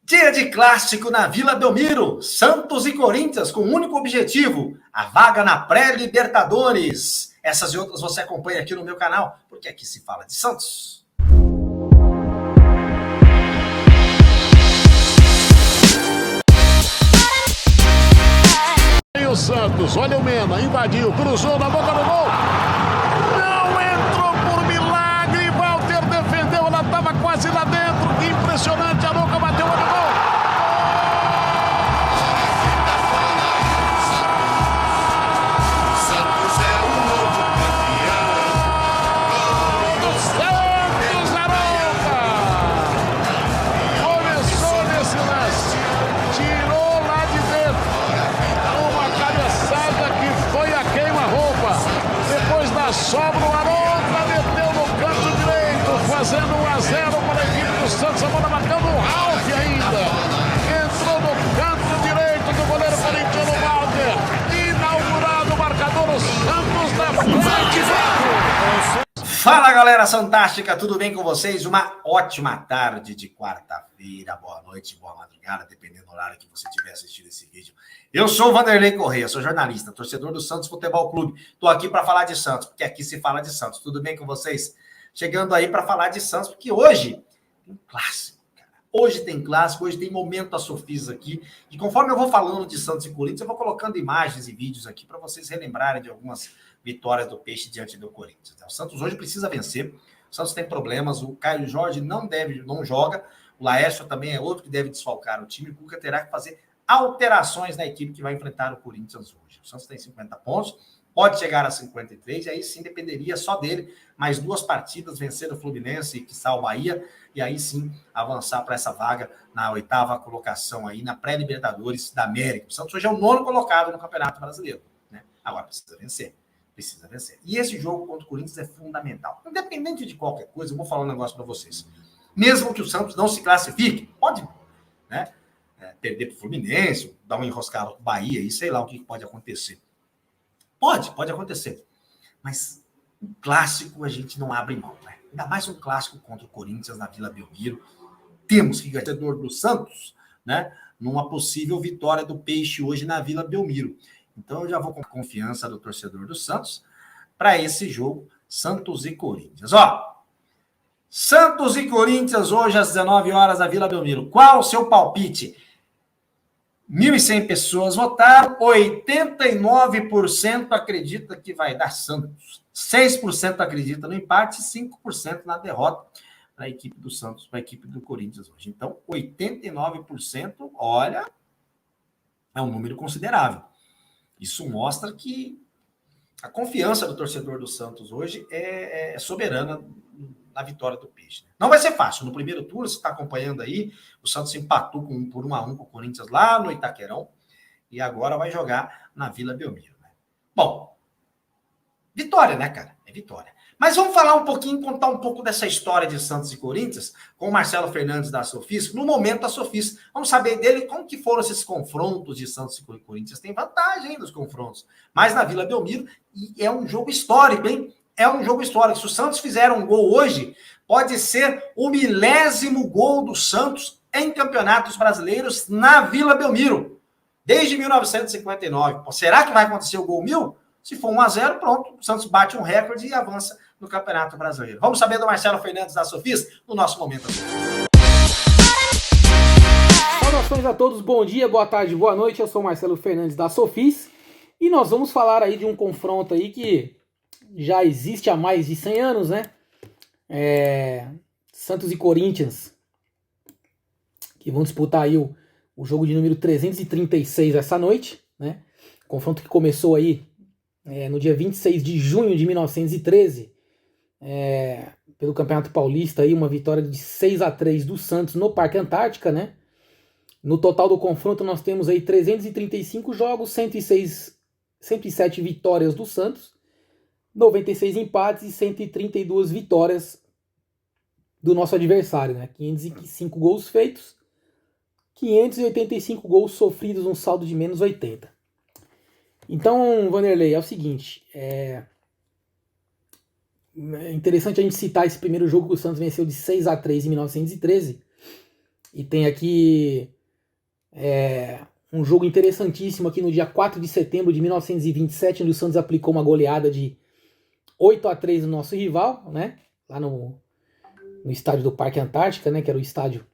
Dia de clássico na Vila Belmiro, Santos e Corinthians com um único objetivo, a vaga na pré-Libertadores. Essas e outras você acompanha aqui no meu canal, porque aqui se fala de Santos. E o Santos, olha o Mena, invadiu, cruzou na boca do gol. Não entrou por milagre, Walter defendeu, ela estava quase lá dentro. Que impressionante, a Arouca bateu no gol. Sobra o Arouca, meteu no canto direito, fazendo 1-0 para a equipe do Santos. A bola marcando o Ralf ainda. Entrou no canto direito do goleiro corintiano Walter. Inaugurado o marcador, o Santos na frente. Fala, galera fantástica, tudo bem com vocês? Uma ótima tarde de quarta-feira, boa noite, boa madrugada, dependendo do horário que você estiver assistindo esse vídeo. Eu sou o Vanderlei Correia, sou jornalista, torcedor do Santos Futebol Clube. Estou aqui para falar de Santos, porque aqui se fala de Santos. Tudo bem com vocês? Chegando aí para falar de Santos, porque hoje tem clássico, cara. Hoje tem clássico, hoje tem momento a Sofis aqui. E conforme eu vou falando de Santos e Corinthians, eu vou colocando imagens e vídeos aqui para vocês relembrarem de algumas vitórias do Peixe diante do Corinthians. O Santos hoje precisa vencer. O Santos tem problemas, o Caio Jorge não joga, o Laércio também é outro que deve desfalcar o time. O Cuca terá que fazer alterações na equipe que vai enfrentar o Corinthians hoje. O Santos tem 50 pontos, pode chegar a 53, e aí sim dependeria só dele, mais 2 partidas, vencer o Fluminense e quiçá o Bahia, e aí sim avançar para essa vaga na 8ª colocação aí, na pré-Libertadores da América. O Santos hoje é o 9º colocado no Campeonato Brasileiro, né? Agora precisa vencer. Precisa vencer. E esse jogo contra o Corinthians é fundamental. Independente de qualquer coisa, eu vou falar um negócio para vocês. Mesmo que o Santos não se classifique, pode, né, perder para o Fluminense, dar uma enroscada com o Bahia, e sei lá o que pode acontecer. Pode acontecer. Mas o clássico a gente não abre mão, né? Ainda mais um clássico contra o Corinthians na Vila Belmiro. Temos que ganhar do Santos, né, numa possível vitória do Peixe hoje na Vila Belmiro. Então, eu já vou com confiança do torcedor do Santos para esse jogo, Santos e Corinthians. Ó, Santos e Corinthians hoje às 19 horas na Vila Belmiro. Qual o seu palpite? 1.100 pessoas votaram, 89% acredita que vai dar Santos. 6% acredita no empate e 5% na derrota para a equipe do Santos, para a equipe do Corinthians hoje. Então, 89%, olha, é um número considerável. Isso mostra que a confiança do torcedor do Santos hoje é soberana na vitória do Peixe. Não vai ser fácil. No primeiro turno, você está acompanhando aí, o Santos empatou por 1-1 com o Corinthians lá no Itaquerão e agora vai jogar na Vila Belmiro, né? Bom, vitória, né, cara? É vitória. Mas vamos falar um pouquinho, contar um pouco dessa história de Santos e Corinthians com o Marcelo Fernandes da Sofis, no momento da Sofis. Vamos saber dele como que foram esses confrontos de Santos e Corinthians. Tem vantagem aí nos confrontos, mas na Vila Belmiro, e é um jogo histórico, hein? É um jogo histórico. Se o Santos fizer um gol hoje, pode ser o 1000º gol do Santos em campeonatos brasileiros na Vila Belmiro, desde 1959. Será que vai acontecer o gol 1000? Se for 1-0, pronto, o Santos bate um recorde e avança no Campeonato Brasileiro. Vamos saber do Marcelo Fernandes da Sofis no nosso Momento. Saudações a todos, bom dia, boa tarde, boa noite. Eu sou o Marcelo Fernandes da Sofis e nós vamos falar aí de um confronto aí que já existe há mais de 100 anos, né? Santos e Corinthians, que vão disputar aí o jogo de número 336 essa noite, né? Confronto que começou aí no dia 26 de junho de 1913, pelo Campeonato Paulista, aí, uma vitória de 6-3 do Santos no Parque Antártica, né? No total do confronto nós temos aí 335 jogos, 107 vitórias do Santos, 96 empates e 132 vitórias do nosso adversário, né? 505 gols feitos, 585 gols sofridos, um saldo de menos 80. Então, Vanderlei, é o seguinte, é interessante a gente citar esse primeiro jogo que o Santos venceu de 6-3 em 1913, E tem aqui um jogo interessantíssimo aqui no dia 4 de setembro de 1927, onde o Santos aplicou uma goleada de 8-3 no nosso rival, né? Lá no estádio do Parque Antártica, né? Que era o estádio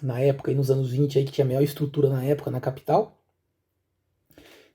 na época, aí nos anos 20, aí, que tinha a maior estrutura na época na capital.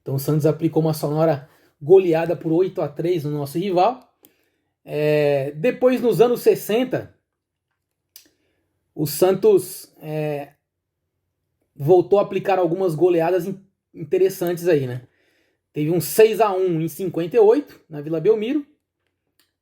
Então o Santos aplicou uma sonora goleada por 8-3 no nosso rival. Depois, nos anos 60, o Santos voltou a aplicar algumas goleadas interessantes aí, né? Teve um 6-1 em 58, na Vila Belmiro.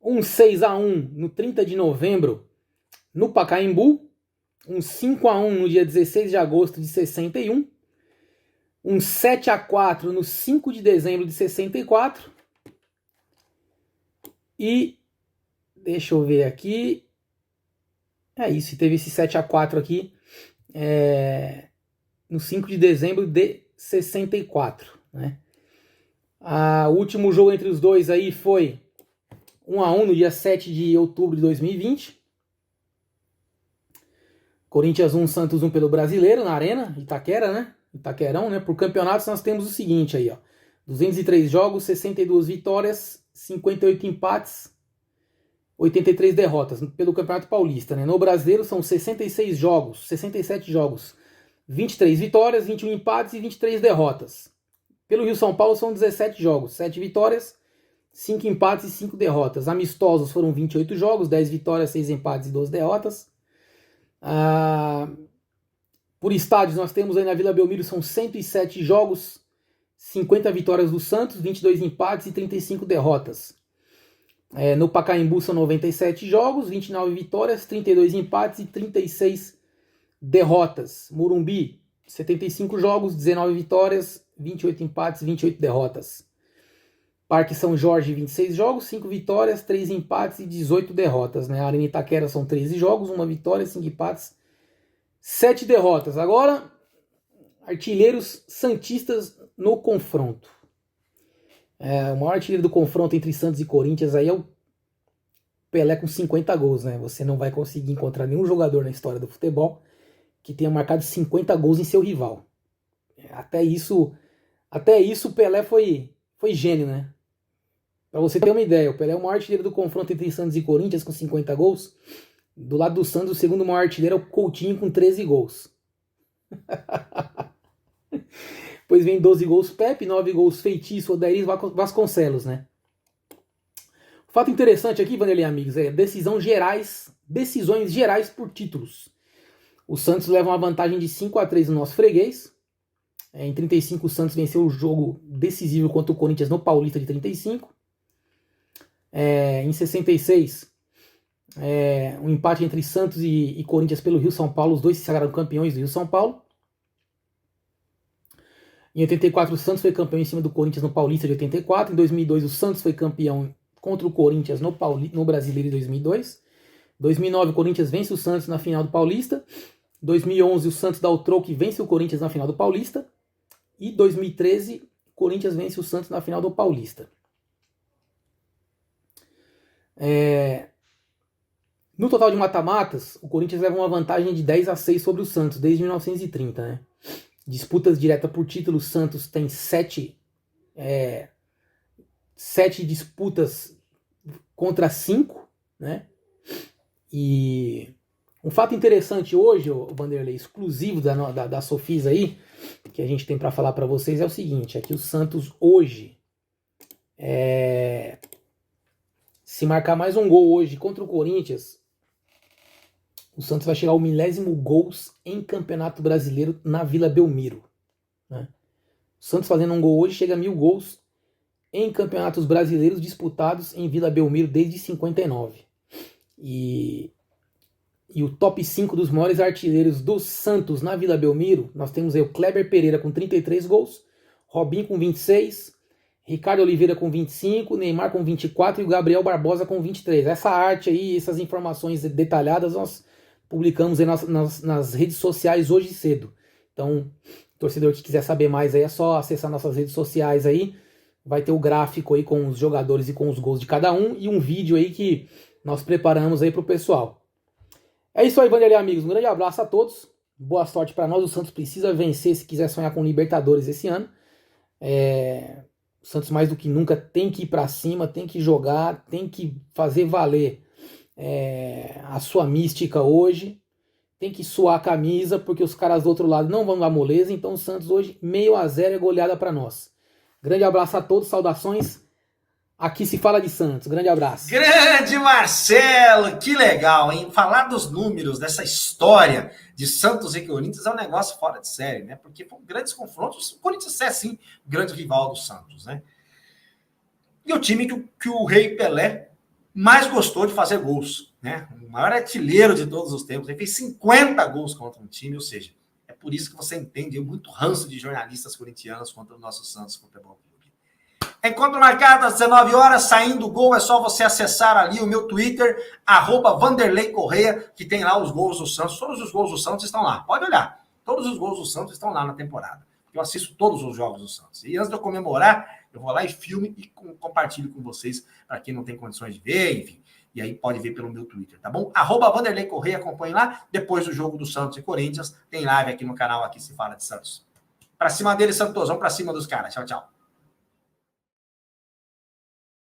Um 6-1 no 30 de novembro, no Pacaembu. Um 5-1 no dia 16 de agosto de 61. Um 7-4 no 5 de dezembro de 64. E deixa eu ver aqui. É isso, teve esse 7-4 aqui no 5 de dezembro de 64, né? O último jogo entre os dois aí foi 1-1 no dia 7 de outubro de 2020. Corinthians 1, Santos 1 pelo Brasileiro, na Arena, Itaquera, né? Itaquerão, né? Por campeonatos nós temos o seguinte aí, ó. 203 jogos, 62 vitórias, 58 empates, 83 derrotas pelo Campeonato Paulista, né? No Brasileiro são 67 jogos, 23 vitórias, 21 empates e 23 derrotas. Pelo Rio-São Paulo são 17 jogos, 7 vitórias, 5 empates e 5 derrotas. Amistosos foram 28 jogos, 10 vitórias, 6 empates e 12 derrotas. Por estádios nós temos aí na Vila Belmiro são 107 jogos, 50 vitórias do Santos, 22 empates e 35 derrotas. No Pacaembu são 97 jogos, 29 vitórias, 32 empates e 36 derrotas. Morumbi, 75 jogos, 19 vitórias, 28 empates e 28 derrotas. Parque São Jorge, 26 jogos, 5 vitórias, 3 empates e 18 derrotas. Né? A Arena Itaquera são 13 jogos, 1 vitória, 5 empates, 7 derrotas. Agora, artilheiros santistas no confronto. O maior artilheiro do confronto entre Santos e Corinthians aí é o Pelé com 50 gols. Né? Você não vai conseguir encontrar nenhum jogador na história do futebol que tenha marcado 50 gols em seu rival. Até isso o Pelé foi gênio, né? Pra você ter uma ideia, o Pelé é o maior artilheiro do confronto entre Santos e Corinthians com 50 gols. Do lado do Santos, o segundo maior artilheiro é o Coutinho com 13 gols. Depois vem 12 gols Pepe, 9 gols Feitiço, Odair Vasconcelos, né? O fato interessante aqui, Vanderlei amigos, é decisões gerais por títulos. O Santos leva uma vantagem de 5-3 no nosso freguês. Em 35 o Santos venceu o jogo decisivo contra o Corinthians no Paulista de 35. Em 66, um empate entre Santos e Corinthians pelo Rio-São Paulo. Os dois se sagraram campeões do Rio-São Paulo. Em 84 o Santos foi campeão em cima do Corinthians no Paulista de 84. Em 2002 o Santos foi campeão contra o Corinthians no Brasileiro de 2002. 2009 o Corinthians vence o Santos na final do Paulista. 2011 o Santos dá o troco e vence o Corinthians na final do Paulista. E 2013 o Corinthians vence o Santos na final do Paulista. No total de mata-matas, o Corinthians leva uma vantagem de 10-6 sobre o Santos desde 1930, né? Disputas diretas por título, o Santos tem 7 disputas contra 5, né? E um fato interessante hoje, o Vanderlei, exclusivo da Sofis aí, que a gente tem para falar para vocês, é o seguinte, é que o Santos hoje, se marcar mais um gol hoje contra o Corinthians, o Santos vai chegar ao 1000º gols em Campeonato Brasileiro na Vila Belmiro. Né? O Santos fazendo um gol hoje chega a 1000 gols em campeonatos brasileiros disputados em Vila Belmiro desde 59. E o top 5 dos maiores artilheiros do Santos na Vila Belmiro, nós temos aí o Kleber Pereira com 33 gols, Robinho com 26, Ricardo Oliveira com 25, Neymar com 24 e o Gabriel Barbosa com 23. Essa arte aí, essas informações detalhadas nós publicamos aí nas redes sociais hoje cedo. Então, torcedor que quiser saber mais aí é só acessar nossas redes sociais aí. Vai ter o gráfico aí com os jogadores e com os gols de cada um e um vídeo aí que nós preparamos aí pro pessoal. É isso aí, Vanderlei amigos. Um grande abraço a todos. Boa sorte para nós. O Santos precisa vencer se quiser sonhar com Libertadores esse ano. O Santos, mais do que nunca, tem que ir para cima, tem que jogar, tem que fazer valer a sua mística hoje. Tem que suar a camisa, porque os caras do outro lado não vão dar moleza. Então o Santos hoje, 0-0 é goleada para nós. Grande abraço a todos, saudações. Aqui se fala de Santos. Grande abraço. Grande Marcelo, que legal, hein? Falar dos números dessa história de Santos e Corinthians é um negócio fora de série, né? Porque foram grandes confrontos. O Corinthians é, sim, o grande rival do Santos, né? E o time que o Rei Pelé mais gostou de fazer gols, né? O maior artilheiro de todos os tempos. Ele fez 50 gols contra um time, ou seja, é por isso que você entende muito ranço de jornalistas corintianos contra o nosso Santos Futebol Clube. Encontro marcado às 19 horas, saindo o gol, é só você acessar ali o meu Twitter, @Vanderlei Correia, que tem lá os gols do Santos. Todos os gols do Santos estão lá, pode olhar. Todos os gols do Santos estão lá na temporada. Eu assisto todos os jogos do Santos. E antes de eu comemorar, eu vou lá e filme e compartilho com vocês, para quem não tem condições de ver, enfim. E aí pode ver pelo meu Twitter, tá bom? @Vanderlei Correia, acompanhe lá. Depois do jogo do Santos e Corinthians, tem live aqui no canal, aqui se fala de Santos. Pra cima dele, Santos, vamos pra cima dos caras. Tchau, tchau.